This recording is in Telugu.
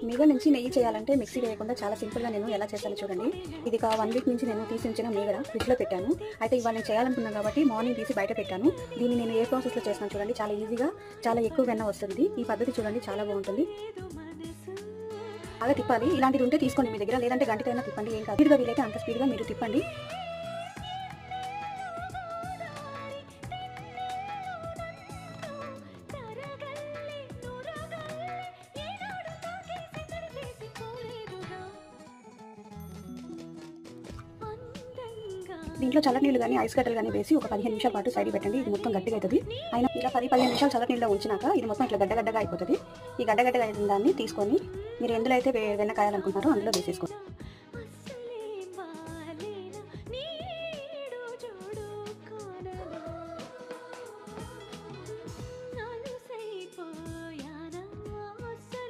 మీగడ నుంచి నెయ్యి చేయాలంటే మిక్సీ వేయకుండా చాలా సింపుల్గా నేను ఎలా చేస్తానో చూడండి. ఇది ఒక 1 వీక్ నుంచి నేను తీసి ఉంచిన మీగడ ఫ్రిడ్జ్లో పెట్టాను. అయితే ఇవాళ నేను చేయాలనుకున్నాను కాబట్టి మార్నింగ్ తీసి బయట పెట్టాను. దీన్ని నేను ఏ ప్రాసెస్లో చేస్తున్నాను చూడండి. చాలా ఈజీగా చాలా ఎక్కువ వెన్న వస్తుంది. ఈ పద్ధతి చూడండి చాలా బాగుంటుంది. బాగా తిప్పాలి. ఇలాంటిది ఉంటే తీసుకోండి మీ దగ్గర, లేదంటే గంటకైనా తిప్పండి, ఏం కాదు. స్పీడ్గా వీలైతే అంత స్పీడ్గా మీరు తిప్పండి. దీంట్లో చల్ల నీళ్ళు కానీ ఐస్ గడ్డలు కానీ వేసి ఒక 15 నిమిషాల పాటు సైడ్ పెట్టండి. ఇది మొత్తం గట్టిగా అవుతుంది. అయినా ఇలా 10-15 నిమిషాలు చల్ల నీళ్ళలో ఉంచినాక ఇది మొత్తం ఇట్లా గడ్డగడ్డగా అయిపోతుంది. ఈ గడ్డగడ్డగా అయిన దాన్ని తీసుకొని మీరు ఎందులో అయితే వెన్న కాయాలనుకుంటారో అందులో వేసేసుకోండి.